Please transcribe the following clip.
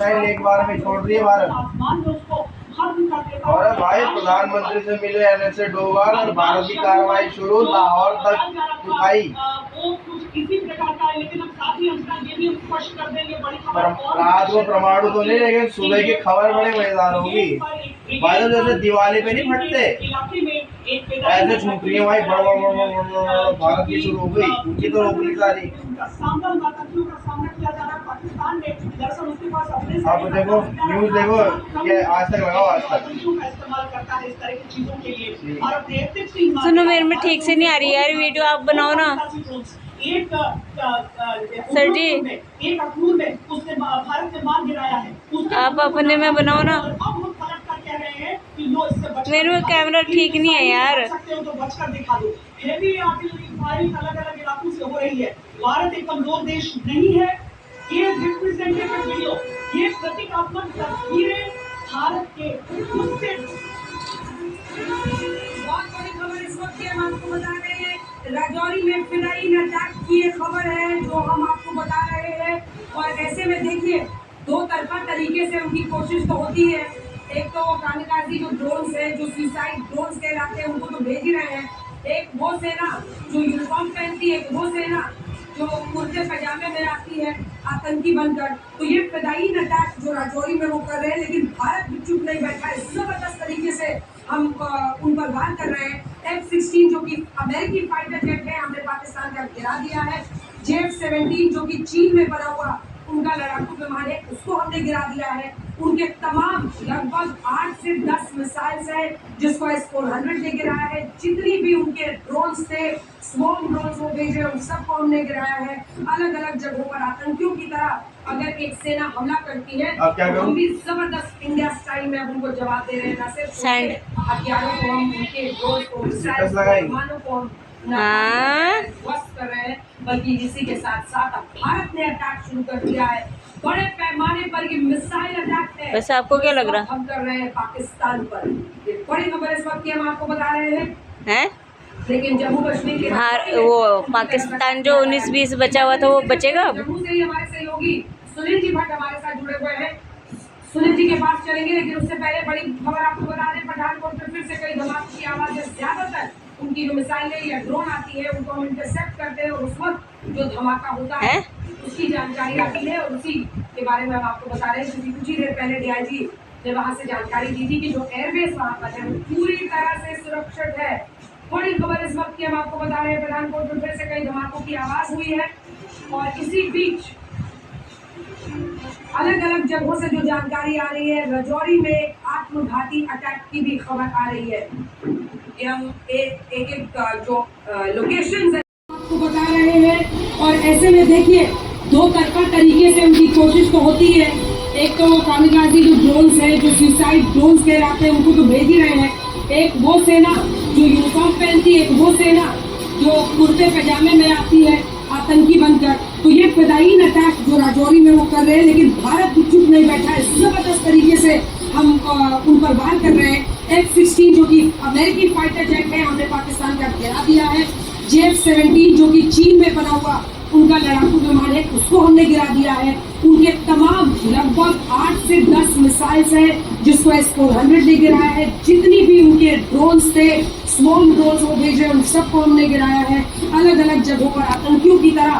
Missile एक बार में छोड़ रही है भारत। और भाई प्रधानमंत्री से मिले NSA डोभाल और भारत की कार्रवाई शुरू, लाहौर तक उठाई। रात को परमाणु तो नहीं, लेकिन सुबह की खबर बड़े मजेदार होगी भाई। तो जैसे दिवाली पे नहीं फटते ऐसे छूट रही है भाई, बड़ भारत की शुरू हो गई, उनकी तो रोक ली सारी। आप देखो न्यूज, देखो ये आज तक लगाओ, आज तक। सुनो, मेरे में ठीक से नहीं आ रही यार वीडियो, आप बनाओ ना सर जी। आप अपने में बनाओ ना, मेरे में कैमरा ठीक नहीं है यार। अलग-अलग इलाकों से हो रही है। भारत एक कमजोर देश नहीं है। ये रिप्रेजेंटेटिव वीडियो, ये प्रतीकात्मक तस्वीरें भारत के उससे बहुत बड़ी खबर इस वक्त हम आपको बता रहे हैं। राजौरी में फिनाइन अटैक की ये खबर है जो हम आपको बता रहे हैं। और ऐसे में देखिए, दो तरफा तरीके से उनकी कोशिश तो होती है। एक तो कामकाजी जो ड्रोन्स है, जो सुसाइड ड्रोन्स कहलाते हैं, उनको तो भेज ही रहे हैं। एक वो सेना जो यूनिफॉर्म पहनती है, वो सेना जो कुर्ते पैजामे में आती है आतंकी बनकर। तो ये फिनाइन अटैक जो राजौरी में वो कर रहे हैं, लेकिन भारत भी चुप नहीं बैठा है। जबरदस्त तरीके से हम उन पर वार कर रहे हैं। F-16 जो कि अमेरिकी फाइटर जेट है, हमने पाकिस्तान का गिरा दिया है। JF-17 जो कि चीन में बना हुआ उनका लड़ाकू विमान है, उसको हमने गिरा दिया है। उनके तमाम लगभग 8 से 10 मिसाइल्स हैं जिसको S-400 ने गिराया है। जितनी भी उनके ड्रोन्स थे, स्मॉल ड्रोन्स वो भेजे, उन सबको हमने गिराया है। अलग अलग जगहों पर आतंकियों की तरह अगर एक सेना हमला करती है तो हम भी जबरदस्त इंडिया स्टाइल में अब उनको जवाब दे रहे हैं। न सिर्फ हथियारों को, हम उनके ड्रोन को, विमानों को हम ध्वस्त कर रहे हैं, बल्कि इसी के साथ साथ अब भारत ने अटैक शुरू कर दिया है। बड़े पैमाने पर ये मिसाइल अटैक है। वैसे आपको क्या लग रहा? हम कर रहे हैं पाकिस्तान पर। ये बड़ी खबर इस वक्त की हम आपको बता रहे हैं। लेकिन जम्मू कश्मीर के वो पाकिस्तान जो 19-20 बचा हुआ था वो बचेगा। जम्मू से ही हमारे सहयोगी सुनील जी भट्ट हमारे साथ जुड़े हुए हैं। सुनील जी के पास चलेंगे, लेकिन उससे पहले बड़ी खबर आपको बता दें, पठानकोट में फिर से कई धमाके की आवाज है। ज्यादातर उनकी जो मिसाइलें या ड्रोन आती है उनको हम इंटरसेप्ट करते हैं और उस वक्त जो धमाका होता है उसकी जानकारी आती है और उसी के बारे में हम आपको बता रहे हैं। क्योंकि कुछ ही देर पहले DIG ने वहाँ से जानकारी दी थी कि जो एयरबेस वहाँ पर है वो पूरी तरह से सुरक्षित है। बड़ी खबर इस वक्त की हम आपको बता रहे हैं, पठानकोट में फिर से कई धमाकों की आवाज हुई है। और इसी बीच अलग अलग जगहों से जो जानकारी आ रही है, राजौरी में आत्मघाती अटैक की भी खबर आ रही है। हम एक जो लोकेशन है आपको बता रहे हैं। और ऐसे में देखिए, दो तरफा तरीके से उनकी कोशिश तो होती है। एक तो कामकाजी जो ड्रोन्स है, जो सुसाइड ड्रोन्स कहलाते हैं, उनको तो भेज ही रहे हैं। एक वो सेना जो यूनिफॉर्म पहनती है, एक वो सेना जो कुर्ते पैजामे में आती है आतंकी बनकर। तो ये फिनाइन अटैक जो राजौरी में वो कर रहे हैं, लेकिन भारत भी चुप नहीं बैठा है। जबरदस्त तरीके से हम उन पर वार कर रहे हैं। F-16 जो कि अमेरिकी फाइटर जेट है, हमने पाकिस्तान का गिरा दिया है। JF-17 जो कि चीन में बना हुआ उनका लड़ाकू विमान है, उसको हमने गिरा दिया है। उनके तमाम लगभग 8 से 10 मिसाइल्स हैं जिसको S-400 ने गिराया है। जितनी भी उनके ड्रोन्स थे, स्मॉल ड्रोन्स वो भेजे, उन सबको हमने गिराया है। अलग अलग जगहों पर आतंकियों की तरह